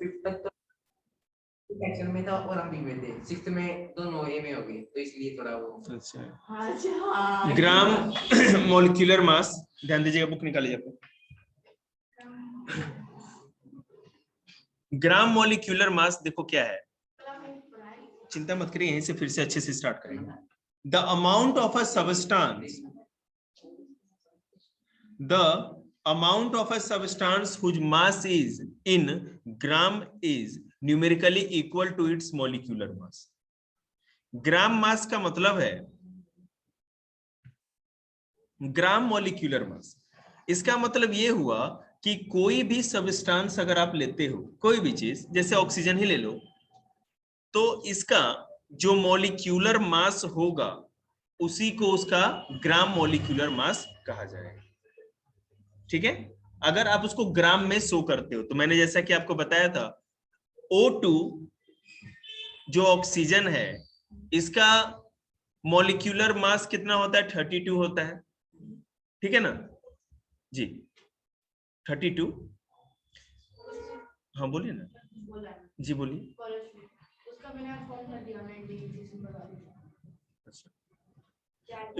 5th तक तो section में था और हम बी में थे, 6th में दोनों ए में हो गए, तो इसलिए थोड़ा वो। अच्छा, ग्राम मॉलिक्यूलर मास, ध्यान दीजिएगा, बुक निकालिए आपको। ग्राम मॉलिक्यूलर मास देखो क्या है, चिंता मत करिए, यहीं से फिर से अच्छे से स्टार्ट करेंगे। The amount of a substance, the amount of a substance whose mass is in gram is numerically equal to its molecular mass. ग्राम मास का मतलब है ग्राम मॉलिक्यूलर मास, इसका मतलब ये हुआ कि कोई भी सबस्टांस अगर आप लेते हो, कोई भी चीज, जैसे ऑक्सीजन ही ले लो, तो इसका जो मॉलिक्यूलर मास होगा उसी को उसका ग्राम मॉलिक्यूलर मास कहा जाएगा। ठीक है, अगर आप उसको ग्राम में शो करते हो, तो मैंने जैसा कि आपको बताया था, O2 जो ऑक्सीजन है, इसका मॉलिक्यूलर मास कितना होता है? 32 होता है। ठीक है ना जी, 32। हाँ बोलिए ना जी, बोलिए।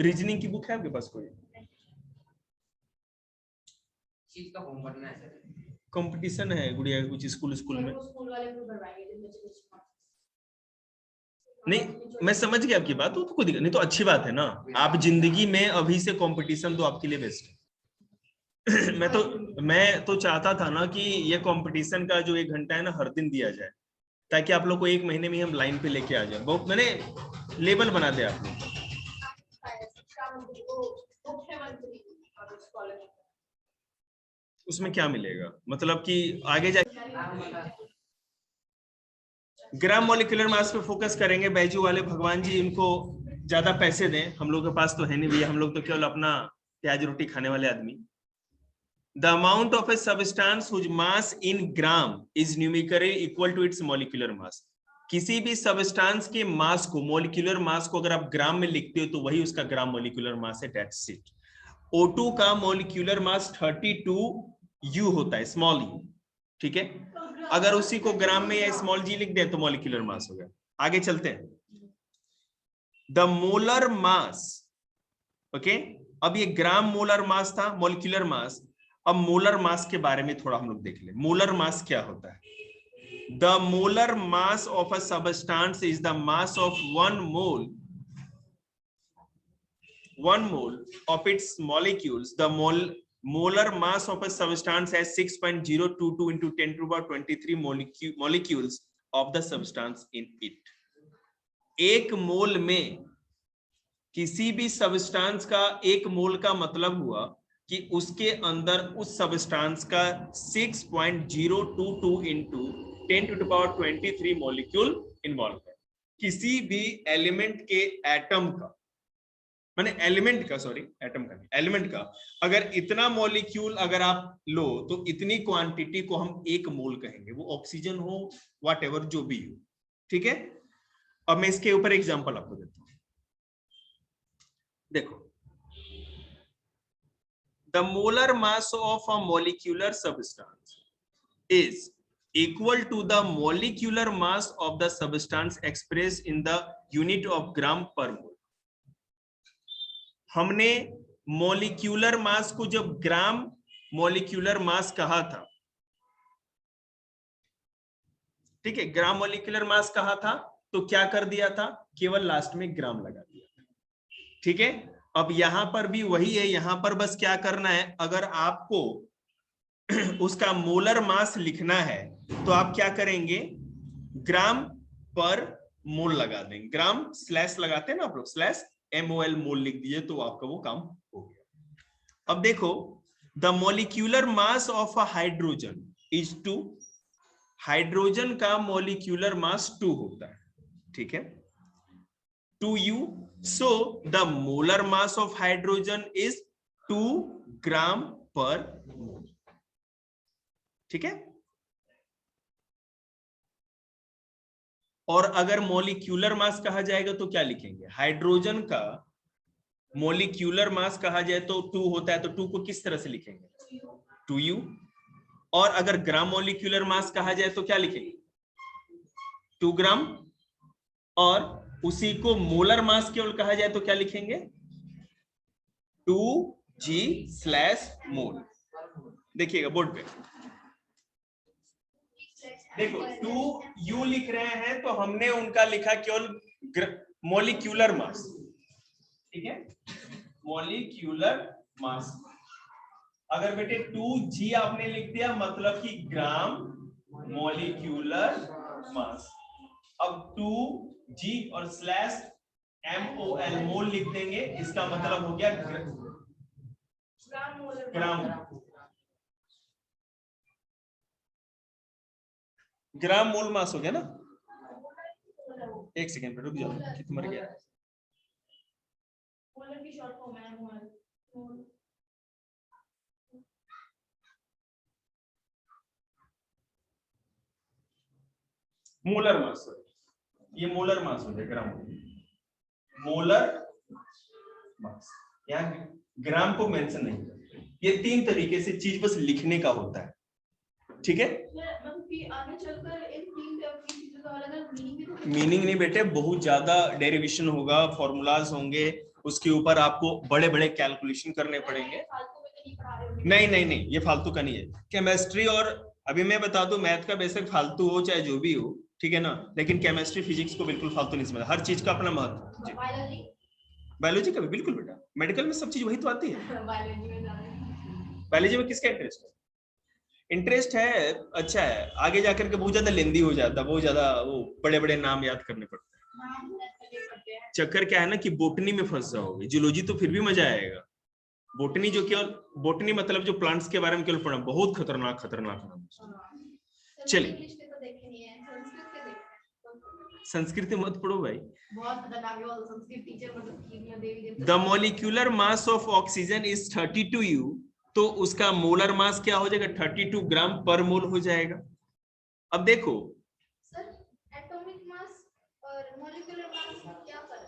रीजनिंग की बुक है आपके पास कोई? चीज का फॉर्म भरना है सर, कंपटीशन है गुड़िया कुछ स्कूल में? नहीं, मैं समझ गया आपकी बात, तो कोई दिक्कत नहीं, तो अच्छी बात है ना, आप जिंदगी में अभी से कंपटीशन तो आपके लिए बेस्ट है। मैं तो चाहता था ना कि ये कंपटीशन का जो 1 घंटा है ना, हर दिन दिया जाए, ताकि आप लोग को 1 महीने में हम लाइन पे लेके आ जाए, बहुत मैंने लेबल बना दिया आप लोग। उसमें क्या मिलेगा, मतलब कि आगे जाके ग्राम मॉलिक्यूलर मास पे फोकस करेंगे। बैजू वाले भगवान जी इनको ज्यादा पैसे दें, हम लोग के पास तो है नहीं भैया, हम लोग तो केवल अपना प्याज रोटी खाने वाले आदमी। The amount of a substance whose mass in gram is numerically equal to its molecular mass. किसी भी सबस्टांस के मास को, मॉलिक्यूलर मास को अगर आप ग्राम में लिखते हो तो वही उसका ग्राम मॉलिक्यूलर मास है, दैट्स इट। O2 का मॉलिक्यूलर मास 32U होता है, स्मॉल u। ठीक है, अगर उसी को ग्राम में या स्मॉल जी लिख दे तो मॉलिक्यूलर मास हो गया। आगे चलते हैं, द मोलर मास। ओके, अब ये ग्राम मोलर मास था, मॉलिक्यूलर मास। अब मोलर मास के बारे में थोड़ा हम लोग देख ले, मोलर मास क्या होता है। The molar mass of a substance is the mass of 1 mole of its molecules. The molar mass of a substance has 6.022 into 10 to the power 23 molecules of the substance in it. 1 मोल में किसी भी substance का 1 मोल का मतलब हुआ कि उसके अंदर उस सबस्टांस का 6.022 into 10 to the power 23 molecule involve है। किसी भी एलिमेंट के एटम का, माने एलिमेंट का, सॉरी एटम का नहीं, एलिमेंट का अगर इतना मॉलिक्यूल अगर आप लो तो इतनी क्वांटिटी को हम 1 मोल कहेंगे, वो ऑक्सीजन हो व्हाटएवर जो भी हो। ठीक है, अब मैं इसके ऊपर एग्जांपल आपको देता हूं, देखो। The molar mass of a molecular substance is equal to the molecular mass of the substance expressed in the unit of gram per mole. हमने मॉलिक्यूलर मास को जब ग्राम मॉलिक्यूलर मास कहा था, ठीक है, ग्राम मॉलिक्यूलर मास कहा था, तो क्या कर दिया था, केवल लास्ट में ग्राम लगा दिया था। ठीक है, अब यहां पर भी वही है, यहां पर बस क्या करना है, अगर आपको उसका मोलर मास लिखना है तो आप क्या करेंगे, ग्राम पर मोल लगा देंगे, ग्राम स्लैश लगाते हैं ना आप लोग, स्लैश MOL मोल लिख दिए तो आपका वो काम हो गया। अब देखो, the molecular mass of a hydrogen is 2, hydrogen का मॉलिक्यूलर मास 2 होता है। ठीक है, 2U, so the molar mass of hydrogen is 2 gram per mole। ठीक है, और अगर मॉलिक्यूलर मास कहा जाएगा तो क्या लिखेंगे, हाइड्रोजन का मॉलिक्यूलर मास कहा जाए तो 2 होता है, तो 2 को किस तरह से लिखेंगे, 2U। और अगर ग्राम मोलिक्यूलर मास कहा जाए तो क्या लिखेंगे? 2 ग्राम। और उसी को मोलर मास केवल कहा जाए तो क्या लिखेंगे? 2g/मोल। देखिएगा बोर्ड पे, देखो 2u लिख रहे हैं तो हमने उनका लिखा केवल मोलिक्यूलर मास, ठीक है, मोलिक्यूलर मास। अगर बेटे 2g आपने लिख दिया मतलब कि ग्राम मोलिक्यूलर मास। अब 2g और /mol मोल लिख देंगे, इसका मतलब हो गया ग्राम मोल मास हो गया ना। एक सेकेंड पे रुक जाओ, कित मर गया। मोलर मास, ये मोलर मास हो जाए, ग्राम मोलर मास। यहाँ ग्राम को मेंशन नहीं करते। ये 3 तरीके से चीज बस लिखने का होता है, ठीक है। मीनिंग नहीं बेटे, बहुत ज्यादा डेरिवेशन होगा, फॉर्मूलाज होंगे, उसके ऊपर आपको बड़े बड़े कैलकुलेशन करने पड़ेंगे। नहीं नहीं नहीं, ये फालतू का नहीं है। केमिस्ट्री और अभी मैं बता दूं, मैथ का बेशक फालतू हो चाहे जो भी हो, ठीक है ना, लेकिन केमिस्ट्री फिजिक्स को बिल्कुल फालतू नहीं समझना। हर चीज का अपना महत्व। बायोलॉजी का भी बिल्कुल बेटा, मेडिकल में सब चीज वही तो आती है। बायोलॉजी में किसका इंटरेस्ट है? इंटरेस्ट है, अच्छा है, आगे जाकर के बहुत ज्यादा लेंदी हो जाता है, बहुत ज्यादा वो बड़े बड़े नाम याद करने पड़ते हैं। चक्कर क्या है ना कि बोटनी में फंस जाओगे, जूलॉजी तो फिर भी मजा आएगा। बोटनी जो केवल, बोटनी मतलब जो प्लांट्स के बारे में केवल पढ़ना, बहुत खतरनाक खतरनाक नाम। चलिए संस्कृत मत पढ़ो भाई, बहुत खतरनाक है संस्कृत टीचर, मतलब the molecular mass of oxygen is 32 U, तो उसका मोलर मास क्या हो जाएगा? 32 ग्राम पर मोल हो जाएगा। अब देखो सर, एटॉमिक मास और मॉलिक्यूलर मास क्या फर्क है?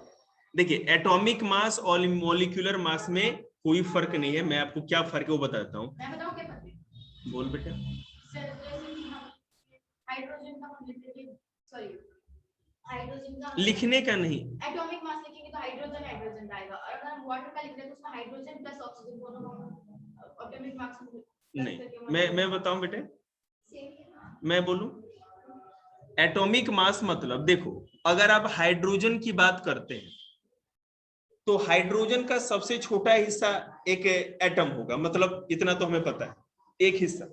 देखिए, एटॉमिक मास और मॉलिक्यूलर मास में कोई फर्क नहीं है। मैं आपको क्या फर्क है वो बताता हूँ। मैं बताऊं क्या फर्क है? बोल बेटा। सर जैसे हम हाइड्रोजन का हम लिखते हैं, सॉरी हाइड्रोजन का लिखने का नहीं, एटॉमिक मास लिखेंगे तो हाइड्रोजन हाइड्रोजन आएगा, और अगर हम वाटर का लिख रहे हैं तो उसमें हाइड्रोजन प्लस ऑक्सीजन दोनों एटॉमिक मास नहीं। मैं बताऊं बेटे, मैं बोलूं, एटॉमिक मास मतलब देखो, अगर आप हाइड्रोजन की बात करते हैं तो हाइड्रोजन का सबसे छोटा हिस्सा एक एटम होगा, मतलब इतना तो हमें पता है, एक हिस्सा।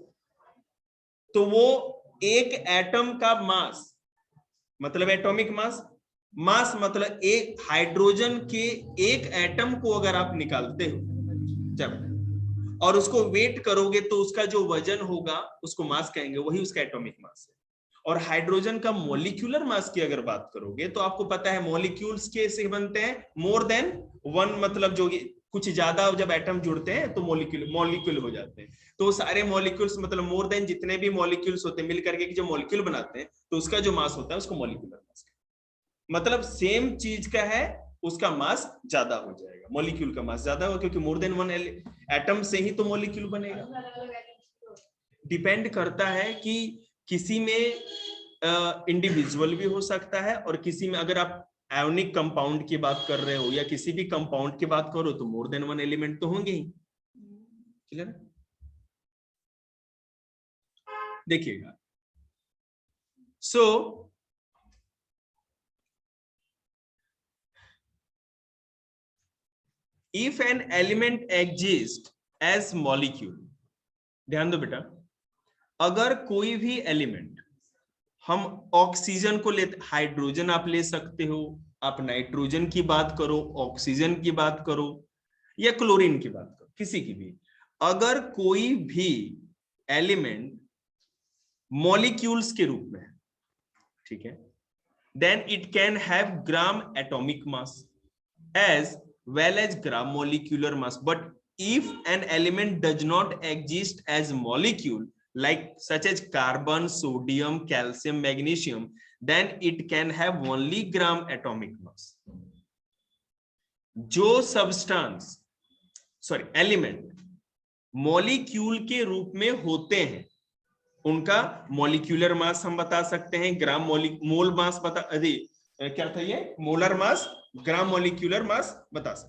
तो वो एक एटम का मास मतलब एटॉमिक मास, मास मतलब एक हाइड्रोजन के एक एटम को अगर आप निकालते हो जब और उसको वेट करोगे तो उसका जो वजन होगा उसको मास कहेंगे, वही उसका एटॉमिक मास है। और हाइड्रोजन का मॉलिक्यूलर मास की अगर बात करोगे तो आपको पता है मॉलिक्यूल्स कैसे बनते हैं, मोर देन वन, मतलब जो कुछ ज्यादा जब एटम जुड़ते हैं तो मॉलिक्यूल हो जाते हैं। तो सारे मॉलिक्यूल्स मतलब मोर देन जितने भी मॉलिक्यूल्स होते हैं मिलकर के जो मॉलिक्यूल बनाते हैं तो उसका जो मास होता है उसको मॉलिक्यूलर मास, मतलब सेम चीज का है, उसका मास ज्यादा हो जाएगा, मॉलिक्यूल का मास ज्यादा होगा, क्योंकि मोर देन वन एटम से ही तो मॉलिक्यूल बनेगा। डिपेंड करता है कि किसी में इंडिविजुअल भी हो सकता है और किसी में, अगर आप आयोनिक कंपाउंड की बात कर रहे हो या किसी भी कंपाउंड की बात करो तो मोर देन वन एलिमेंट तो होंगे ही। क्लियर है? देखिएगा, सो if an element exists as molecule, ध्यान दो बेटा, अगर कोई भी एलिमेंट, हम ऑक्सीजन को लेते, हाइड्रोजन आप ले सकते हो, आप नाइट्रोजन की बात करो, ऑक्सीजन की बात करो या क्लोरीन की बात करो, किसी की भी, अगर कोई भी एलिमेंट मॉलिक्यूल्स के रूप में है, ठीक है, then it can have gram atomic mass as well as gram molecular mass. But if an element does not exist as molecule, like such as carbon, sodium, calcium, magnesium, then it can have only gram atomic mass. जो substance, sorry element molecule के रूप में होते हैं उनका molecular mass हम बता सकते हैं, ग्राम मोल मास बता, अरे क्या था ये, मोलर मास, ग्राम मॉलिक्यूलर मास बता सकते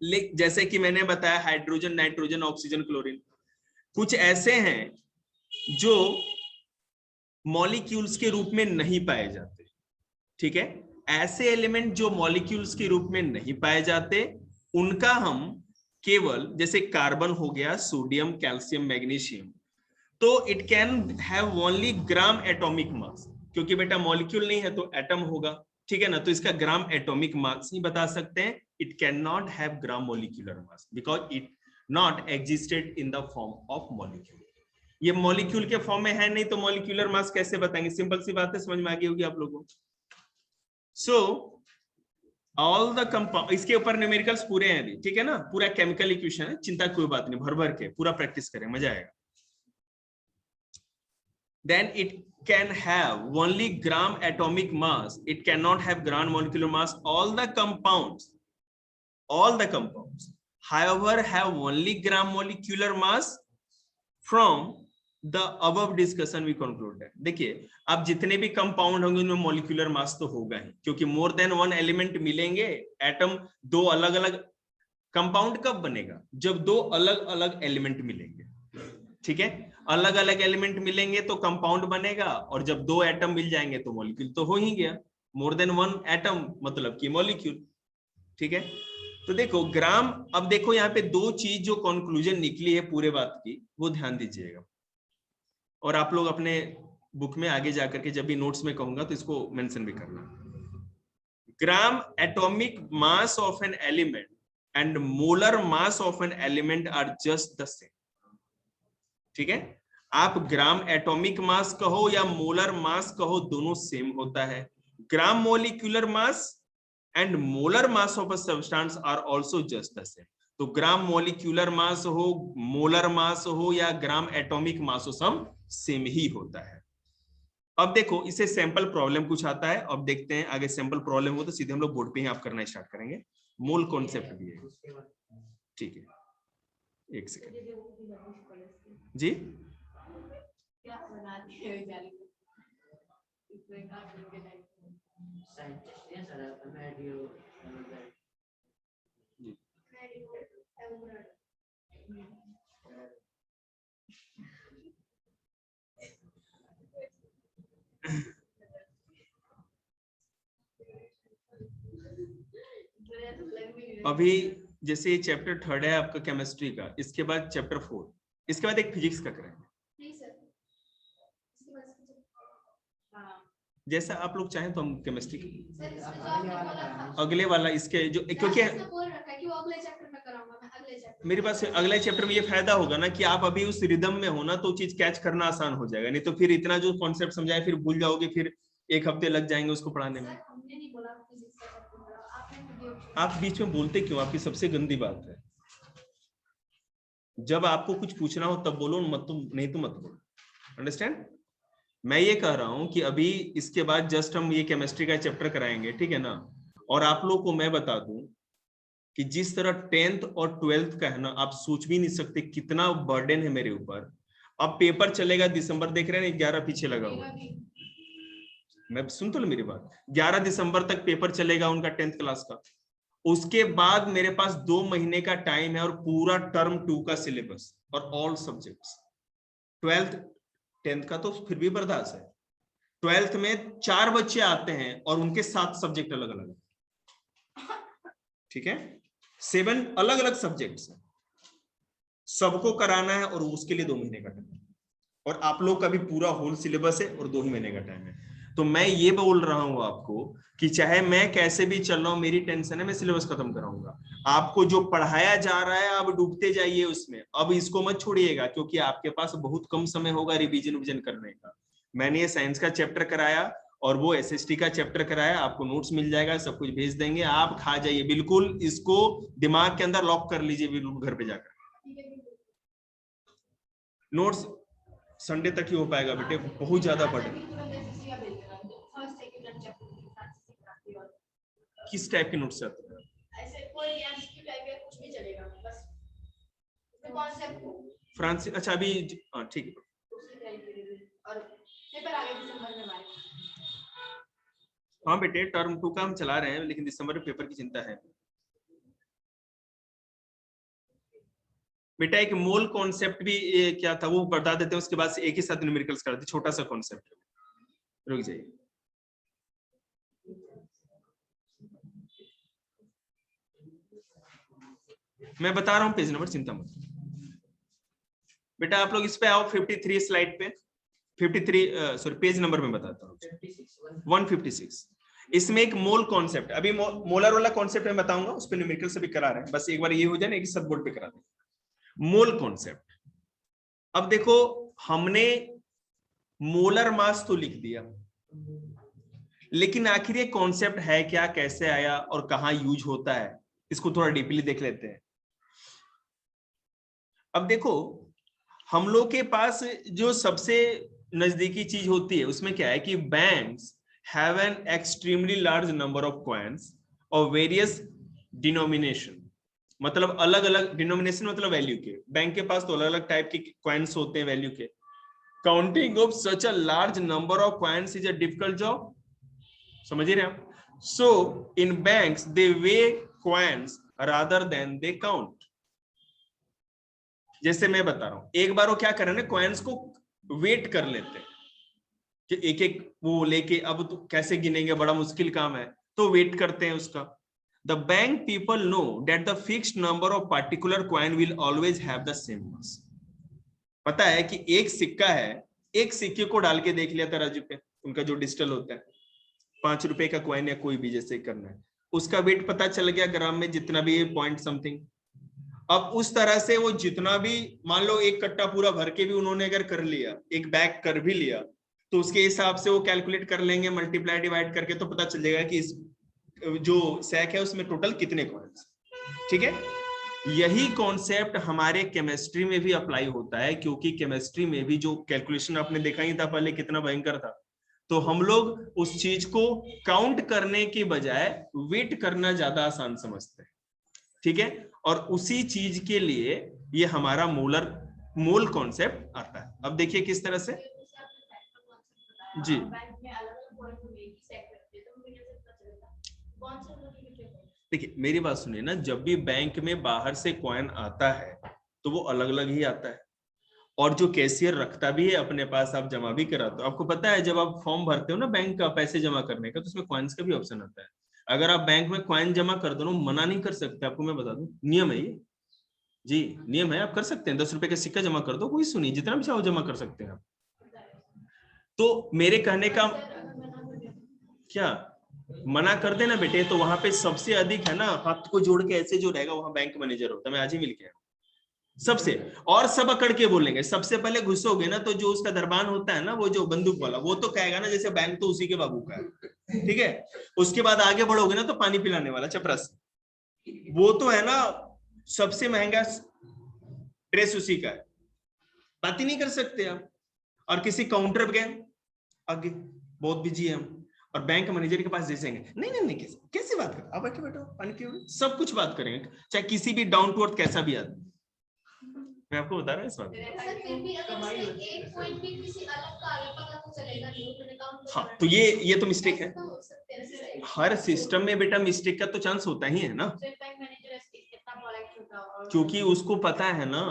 हैं। जैसे कि मैंने बताया हाइड्रोजन, नाइट्रोजन, ऑक्सीजन, क्लोरीन कुछ ऐसे हैं जो मॉलिक्यूल्स के रूप में नहीं पाए जाते, ठीक है। ऐसे एलिमेंट जो मॉलिक्यूल्स के रूप में नहीं पाए जाते उनका हम केवल, जैसे कार्बन हो गया, सोडियम, कैल्शियम, मैग्नीशियम, तो it can have only gram atomic मास, क्योंकि बेटा मॉलिक्यूल नहीं है तो एटम होगा, ठीक है ना, तो इसका ग्राम एटॉमिक मास ही बता सकते हैं। It can not have gram molecular mass because it not existed in the form of molecule. ये मॉलिक्यूल के फॉर्म में है नहीं तो मॉलिक्यूलर मास कैसे बताएंगे, सिंपल सी बात है, समझ में आ गई होगी आप लोगों को। सो ऑल द कंपाउंड, इसके ऊपर न्यूमेरिकल्स पूरे हैं अभी, ठीक है ना, पूरा केमिकल इक्वेशन है, चिंता कोई बात नहीं, भर भर के पूरा प्रैक्टिस करें, मजा आएगा। Then it can have only gram atomic mass, it cannot have gram molecular mass. All the compounds however have only gram molecular mass. From the above discussion we concluded, देखिए अब जितने भी कंपाउंड होंगे उनमें molecular mass तो होगा ही, क्योंकि more than one element मिलेंगे, एटम दो अलग अलग, कंपाउंड कब बनेगा, जब दो अलग अलग एलिमेंट मिलेंगे, ठीक है, अलग अलग एलिमेंट मिलेंगे तो कंपाउंड बनेगा, और जब दो एटम मिल जाएंगे तो मॉलिक्यूल तो हो ही गया, मोर देन वन एटम मतलब कि मॉलिक्यूल, ठीक है। तो देखो ग्राम, अब देखो यहाँ पे दो चीज जो कंक्लूजन निकली है पूरे बात की, वो ध्यान दीजिएगा, और आप लोग अपने बुक में आगे जाकर के जब भी नोट्स में कहूंगा तो इसको मेंशन भी करना। Gram atomic mass of an element and molar mass of an element are just the same, ठीक है। आप ग्राम एटॉमिक मास कहो या मोलर मास कहो, दोनों सेम होता है। Gram molecular mass and molar mass of a substance are also just the same. तो ग्राम मॉलिक्यूलर मास हो, मोलर मास हो या ग्राम एटॉमिक मास हो, सब सेम ही होता है। अब देखो इसे सैंपल प्रॉब्लम कुछ आता है, अब देखते हैं आगे सैंपल प्रॉब्लम हो तो सीधे हम लोग बोर्ड पे ही आप करना स्टार्ट करेंगे, मूल कॉन्सेप्ट भी है, ठीक है। एक सेकंड जी, क्या बनाती है बेचारी, इसमें कार्टून के टाइप साइंटिस्ट है सारा मैडियो जी अभी जैसे ये चैप्टर 3 है आपका केमिस्ट्री का, इसके बाद चैप्टर 4, इसके बाद एक फिजिक्स का करेंगे। नहीं सर, जैसा आप लोग चाहें तो हम केमिस्ट्री सर इसमें जो आपने बोला था अगले वाला इसके जो, क्योंकि इसने बोल रखा है कि वो अगले चैप्टर में कराऊंगा, मैं अगले चैप्टर मेरे पास अगले चैप्टर में ये फायदा होगा ना कि आप अभी उस रिदम में हो ना, तो चीज कैच करना आसान हो जाएगा, नहीं तो फिर इतना जो कॉन्सेप्ट समझाए फिर भूल जाओगे, फिर एक हफ्ते लग जाएंगे उसको पढ़ाने में। सर हमने नहीं बोला फिजिक्स का चैप्टर पढ़ाओ, आपने खुद ही आप बीच में बोलते क्यों, आपकी सबसे गंदी बात है। जब आपको कुछ पूछना हो तब बोलो, मत तो नहीं तो मत बोलो, अंडरस्टैंड। मैं ये कह रहा हूं कि अभी इसके बाद जस्ट हम ये केमिस्ट्री का चैप्टर कराएंगे, ठीक है ना, और आप लोग को मैं बता दूं कि जिस तरह 10th और 12th का है ना, आप सोच भी नहीं सकते कितना बर्डन है मेरे ऊपर। अब पेपर चलेगा दिसंबर, देख रहे हैं 11 पीछे लगा हुआ है, मैं सुन तो लो मेरी बात, 11 दिसंबर तक पेपर चलेगा उनका 10th क्लास का, उसके बाद मेरे पास 2 महीने का टाइम है और पूरा टर्म 2 का सिलेबस और ऑल सब्जेक्ट्स। 12th 10th का तो फिर भी बर्दाश्त है, 12th में 4 बच्चे आते हैं और उनके 7 सब्जेक्ट अलग अलग, ठीक है, 7 अलग अलग सब्जेक्ट्स हैं, सबको कराना है और उसके लिए 2 महीने का टाइम, और आप लोग का भी पूरा होल सिलेबस है और 2 ही महीने का टाइम है। तो मैं ये बोल रहा हूं आपको कि चाहे मैं कैसे भी चल रहा हूं, मेरी टेंशन है, मैं सिलेबस खत्म कराऊंगा। आपको जो पढ़ाया जा रहा है आप डूबते जाइए उसमें, अब इसको मत छोड़िएगा, क्योंकि आपके पास बहुत कम समय होगा रिवीजन करने का। मैंने ये साइंस का चैप्टर कराया और वो एसएसटी का चैप्टर कराया, आपको नोट्स मिल जाएगा, सब कुछ भेज देंगे, आप खा जाइए, बिल्कुल इसको दिमाग के अंदर लॉक कर लीजिए, बिल्कुल घर पे जाकर। नोट्स संडे तक ही हो पाएगा बेटे, बहुत ज्यादा पढ़े। किस टाइप के नोट्स चाहते हैं? ऐसे कोई एमसीक्यू टाइप या कुछ भी चलेगा, बस कॉन्सेप्ट को फ्रांस, अच्छा अभी हाँ ठीक है, तैयारी करी थी और पेपर आ गया दिसंबर में हमारे। हाँ बेटे, टर्म 2 का हम चला रहे हैं, लेकिन दिसंबर में पेपर की चिंता है। बेटा एक मोल कॉन्सेप्ट भी क्या था वो बता देते हैं, उसके बाद से एक ही साथ न्यूमेरिकल्स कराते हैं, छोटा सा कॉन्सेप्ट। रुक जाइए, मैं बता रहा हूँ पेज नंबर, चिंता मत। बेटा आप लोग इस पे आओ 53 स्लाइड पे, 53 सॉरी पेज नंबर में बताता हूँ, 156। इसमें एक मोल कॉन्सेप्ट, अभी मोलर वाला कॉन्सेप्ट मैं बताऊंगा, उस पे न्यूमेरिकल से भी करा रहे हैं, बस एक बार ये हो जाए ना, एक सब बोर्ड पे करा दें। मोल कॉन्सेप्ट, अब देखो हमने मोलर मास तो लिख दिया, लेकिन आखिर ये कॉन्सेप्ट है क्या, कैसे आया और कहां यूज होता है, इसको थोड़ा डीपली देख लेते हैं। अब देखो हम लोग के पास जो सबसे नजदीकी चीज होती है उसमें क्या है कि banks have an extremely large number of coins और वेरियस डिनोमिनेशन, मतलब अलग अलग डिनोमिनेशन मतलब वैल्यू के। बैंक के पास तो अलग अलग टाइप के कॉइन्स होते हैं वैल्यू के। Counting of such a large number of coins is a difficult job, समझ रहे हैं आप। So in banks they weigh coins rather than they count. जैसे मैं बता रहा हूं, एक बार वो क्या कर रहे हैं ना, कॉइन्स को वेट कर लेते हैं कि एक एक वो लेके, अब तो कैसे गिनेंगे, बड़ा मुश्किल काम है, तो वेट करते हैं उसका। The bank people know that the fixed number of particular coin will always have the same mass. पता है कि एक सिक्का है, एक सिक्के को डाल के देख लिया तराजू पे, उनका जो डिजिटल होता है, 5 रुपए का कॉइन या कोई भी जैसे करना है, उसका वेट पता चल गया ग्राम में, जितना भी पॉइंट समथिंग। अब उस तरह से वो जितना भी, मान लो एक कट्टा पूरा भर के भी उन्होंने अगर कर लिया, एक बैग कर भी लिया, तो उसके हिसाब से वो कैलकुलेट कर लेंगे, मल्टीप्लाई डिवाइड करके, तो पता चल जाएगा कि इस जो सैक है उसमें टोटल कितने कॉइन्स। ठीक है, यही कॉन्सेप्ट हमारे केमिस्ट्री में भी अप्लाई होता है, क्योंकि केमिस्ट्री में भी जो कैलकुलेशन आपने देखा ही था पहले कितना भयंकर था, तो हम लोग उस चीज को काउंट करने के बजाय वेट करना ज्यादा आसान समझते हैं। ठीक है, और उसी चीज के लिए ये हमारा मोल कॉन्सेप्ट आता है। अब देखिए किस तरह से जी, देखिए मेरी बात सुनिए ना, जब भी बैंक में बाहर से कॉइन आता है तो वो अलग अलग ही आता है, और जो कैशियर रखता भी है अपने पास, आप जमा भी कराते हो। आपको पता है जब आप फॉर्म भरते हो ना बैंक का पैसे जमा करने का, तो उसमें कॉइन्स का भी ऑप्शन आता है। अगर आप बैंक में कॉइन जमा कर दो, मना नहीं कर सकते, आपको मैं बता दूं, नियम है ये जी, नियम है, आप कर सकते हैं। 10 रुपए का सिक्का जमा कर दो, कोई सुनिए, जितना भी चाहो जमा कर सकते हैं आप। तो मेरे कहने का क्या, मना कर देना बेटे, तो वहां पे सबसे अधिक है ना, हाथ को जोड़ के ऐसे जो रहेगा वहां बैंक मैनेजर होता है। मैं आज ही मिल के आया सबसे, और सब अकड़ के बोलेंगे। सबसे पहले घुसोगे ना तो जो उसका दरबान होता है ना, वो जो बंदूक वाला, वो तो कहेगा ना जैसे बैंक तो उसी के बाबू का है। ठीक है, उसके बाद आगे बढ़ोगे ना तो पानी पिलाने वाला चपरास, वो तो है ना सबसे महंगा ड्रेस उसी का है, बात ही नहीं कर सकते आप। और किसी काउंटर पे गए, आगे बहुत बिजी है हम, और बैंक मैनेजर के पास जैसेंगे, नहीं नहीं नहीं, कैसे बात कर, आप बैठो बैठो पानी पियो, सब कुछ बात करेंगे, चाहे किसी भी डाउन टू अर्थ कैसा भी आदमी। मैं आपको बता रहा हूँ इस बात। हाँ, तो ये तो मिस्टेक है, हर सिस्टम में बेटा मिस्टेक का तो चांस होता ही है ना, क्योंकि उसको पता है ना।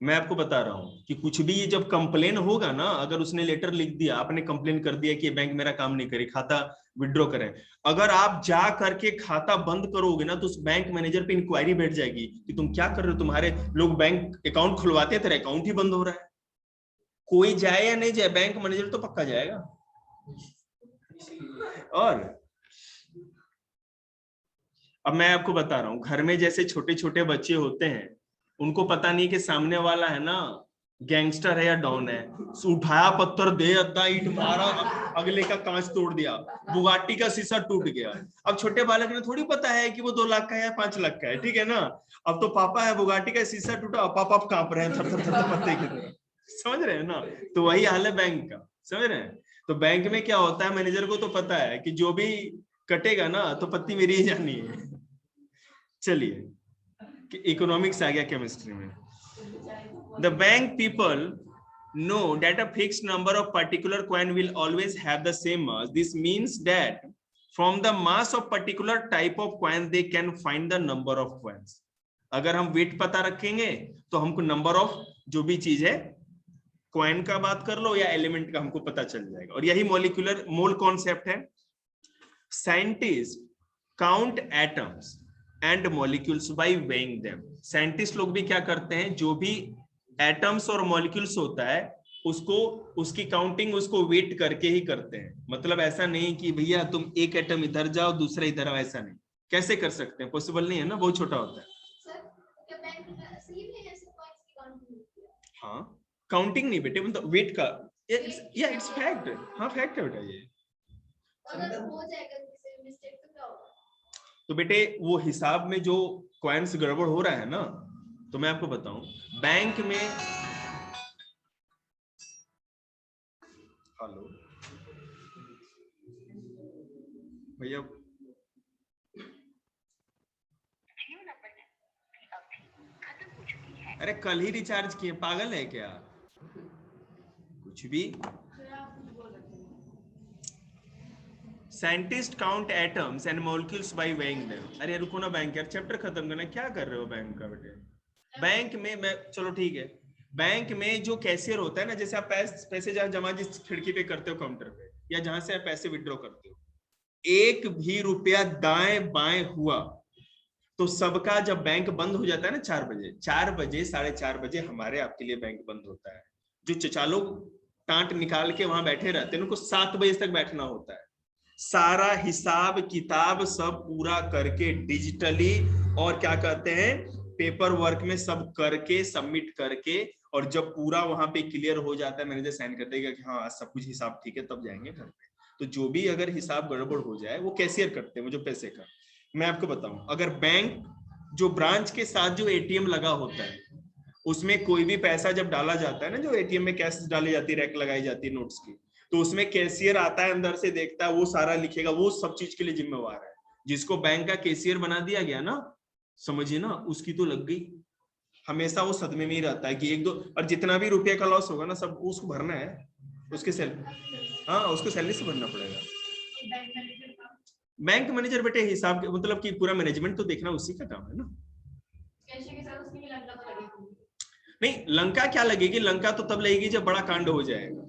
मैं आपको बता रहा हूँ कि कुछ भी जब कंप्लेन होगा ना, अगर उसने लेटर लिख दिया, आपने कंप्लेन कर दिया कि बैंक मेरा काम नहीं करे, खाता विड्रॉ करें, अगर आप जा करके खाता बंद करोगे ना, तो उस बैंक मैनेजर पे इंक्वायरी बैठ जाएगी कि तुम क्या कर रहे हो, तुम्हारे लोग बैंक अकाउंट खुलवाते हैं, तेरा अकाउंट ही बंद हो रहा है। कोई जाए या नहीं जाए, बैंक मैनेजर तो पक्का जाएगा। और अब मैं आपको बता रहा हूँ, घर में जैसे छोटे छोटे बच्चे होते हैं, उनको पता नहीं कि सामने वाला है ना गैंगस्टर है या डॉन है, उठाया पत्थर दे, अद्धा ईंट मारा, अगले का कांच तोड़ दिया, बुगाटी का शीशा टूट गया। अब छोटे बालक ने थोड़ी पता है कि वो 2 लाख का है या 5 लाख का है, ठीक है ना। अब तो पापा है, बुगाटी का शीशा टूटा, पापा कांप रहे हैं थर थर थर पत्ते की तरह, समझ रहे हैं ना। तो वही हाल है बैंक का, समझ रहे हैं। तो बैंक में क्या होता है, मैनेजर को तो पता है कि जो भी कटेगा ना तो पत्ती मेरी ही जानी है। चलिए, इकोनॉमिक्स आ गया केमिस्ट्री में। The bank people No, that a fixed number of particular coin will always have the same mass. This means that from the mass of particular type of coin they can find the number of coins. अगर हम wait पता रखेंगे तो हमको number of जो भी चीज है, कॉइन का बात कर लो या एलिमेंट का, हमको पता चल जाएगा। और यही मॉलिक्यूलर मोल कॉन्सेप्ट है। Scientist count atoms and molecules by weighing them. Scientist लोग भी क्या करते हैं, जो भी एटम्स और मॉलिक्यूल्स होता है उसको, उसकी काउंटिंग उसको वेट करके ही करते हैं। मतलब ऐसा नहीं कि भैया तुम एक एटम इधर जाओ दूसरा इधर आओ, ऐसा नहीं। कैसे कर सकते हैं, पॉसिबल नहीं है ना, बहुत छोटा होता है। हाँ, काउंटिंग नहीं बेटे, मतलब वेट का, या इट्स फैक्ट। हाँ फैक्ट है बेटा ये। अगर हो जाएगा किसी मिस्टेक तो क्या होगा? तो बेटे वो हिसाब में जो कॉइन्स गड़बड़ हो रहा है ना, तो मैं आपको बताऊं, बैंक में, हेलो भैया, अरे कल ही रिचार्ज किए, पागल है क्या, कुछ भी। Scientist count atoms and molecules by weighing them. अरे रुको ना बैंक यार, चैप्टर खत्म करना, क्या कर रहे हो बैंक का बेटे। बैंक में मैं, चलो ठीक है, बैंक में जो कैशियर होता है ना, जैसे आप पैसे जहां जमा जिस खिड़की पे करते हो काउंटर पे, या जहां से आप पैसे विड्रॉ करते हो, एक भी रुपया दाएं बाएं हुआ तो सबका, जब बैंक बंद हो जाता है ना 4 बजे, 4 बजे 4:30 बजे हमारे आपके लिए बैंक बंद होता है। जो चचा लोग टांट निकाल के वहां बैठे रहते हैं उनको 7 बजे तक बैठना होता है। सारा हिसाब किताब सब पूरा करके डिजिटली, और क्या कहते हैं, पेपर वर्क में सब करके सबमिट करके, और जब पूरा वहां पे क्लियर हो जाता है, मैनेजर साइन कर देगा कि हाँ सब कुछ हिसाब ठीक है, तब जाएंगे घर पे। तो जो भी अगर हिसाब गड़बड़ हो जाए वो कैशियर करते हैं, वो जो पैसे का। मैं आपको बताऊं, अगर बैंक जो ब्रांच के साथ जो एटीएम लगा होता है, उसमें कोई भी पैसा जब डाला जाता है ना, जो एटीएम में कैश डाली जाती है, रैक लगाई जाती है नोट्स की, तो उसमें कैशियर आता है अंदर से, देखता है, वो सारा लिखेगा, वो सब चीज के लिए जिम्मेवार है। जिसको बैंक का कैशियर बना दिया गया ना, समझिए ना, उसकी तो लग गई। हमेशा वो सदमे में ही रहता है कि 1-2, और जितना भी रुपये का लॉस होगा ना सब उसको भरना है, उसके सैलरी, हाँ उसको सैलरी से भरना पड़ेगा। बैंक मैनेजर बेटे हिसाब के, मतलब कि पूरा मैनेजमेंट तो देखना उसी का काम है ना। नहीं, लंका क्या लगेगी, लंका तो तब लगेगी जब बड़ा कांड हो जाएगा,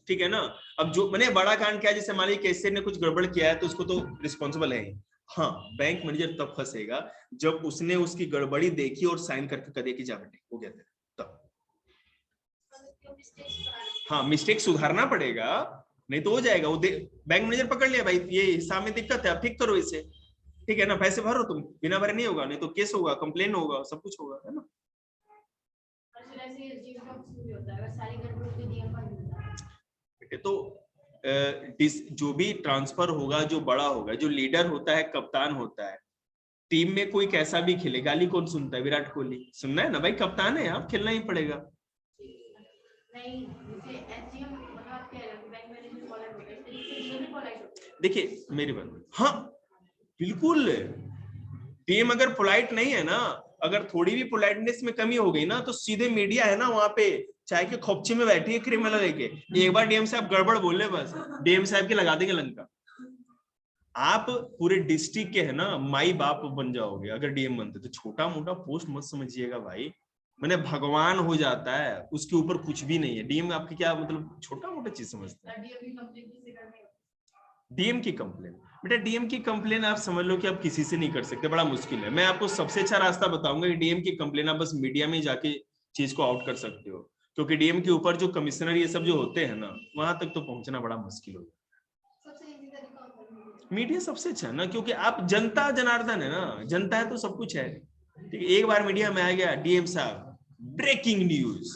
ठीक है ना। अब जो मैंने बड़ा कांड किया, जैसे मान लीजिए कैशियर ने कुछ गड़बड़ किया है तो उसको तो रिस्पॉन्सिबल है ही। हाँ, बैंक मैनेजर तब फंसेगा जब उसने उसकी गड़बड़ी देखी और साइन करके कर दिया कि जा बेटे हो गया तेरा, तब। हाँ, मिस्टेक सुधारना पड़ेगा, नहीं तो हो जाएगा। वो बैंक मैनेजर पकड़ लिया, भाई ये हिसाब में दिक्कत है, आप ठीक करो इसे, ठीक है ना, पैसे भरो तुम, बिना भरे नहीं होगा, नहीं तो केस होगा, कंप्लेन होगा, सब कुछ होगा, है ना। तो जो भी ट्रांसफर होगा, जो बड़ा होगा, जो लीडर होता है, कप्तान होता है, टीम में कोई कैसा भी खेले, गाली कौन सुनता है, विराट कोहली सुनना है ना भाई, कप्तान है, आप खेलना ही पड़ेगा। देखिए मेरी बात, हाँ बिल्कुल, टीम अगर पोलाइट नहीं है ना, अगर थोड़ी भी पोलाइटनेस में कमी हो गई ना, तो सीधे मीडिया है ना वहां पे, चाय के खोपचे में बैठी है क्रिमिनल लेके, एक बार डीएम साहब गड़बड़ बोल ले, बस डीएम साहब के लगा देंगे लंका। आप पूरे डिस्ट्रिक्ट के है ना माई बाप बन जाओगे अगर डीएम बनते, तो छोटा मोटा पोस्ट मत समझिएगा भाई, मैंने भगवान हो जाता है, उसके ऊपर कुछ भी नहीं है। डीएम आपकी क्या मतलब छोटा मोटा चीज समझते हैं। डीएम की कंप्लेन, बेटा डीएम की कंप्लेन आप समझ लो कि आप किसी से नहीं कर सकते, बड़ा मुश्किल है। मैं आपको सबसे अच्छा रास्ता बताऊंगा कि डीएम की कंप्लेन आप बस मीडिया में जाके चीज को आउट कर सकते हो, क्योंकि डीएम के ऊपर जो कमिश्नर ये सब जो होते हैं ना, वहां तक तो पहुंचना बड़ा मुश्किल हो जाता है। मीडिया सबसे अच्छा है ना, क्योंकि आप जनता जनार्दन है ना, जनता है तो सब कुछ है। ठीक है, एक बार मीडिया में आ गया डीएम साहब breaking news,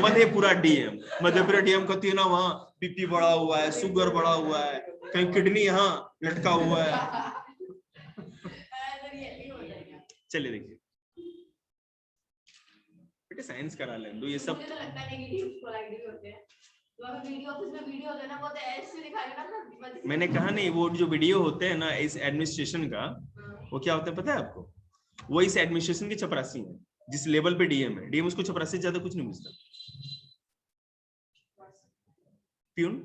Madhepura DM, Madhepura DM कहती है ना, वहां बीपी बढ़ा हुआ है, शुगर बढ़ा हुआ है, कहीं किडनी यहाँ लटका हुआ है। चलिए देखिए बेटे, साइंस करा लें दो, ये सब मुझे तो लगता नहीं कि पोलाइट भी होते हैं। तो अगर वीडियो ऑफिस में वीडियो होता है ना, वो तो ऐसे दिखाएगा ना। मैंने कहा नहीं, वो जो वीडियो होते हैं ना इस एडमिनिस्ट्रेशन का, वो क्या होता है पता है आपको, वो इस एडमिनिस्ट्रेशन के चपरासी हैं, जिस लेवल पे डीएम है, डीएम उसको चपरासी से ज्यादा कुछ नहीं पूछता। प्यून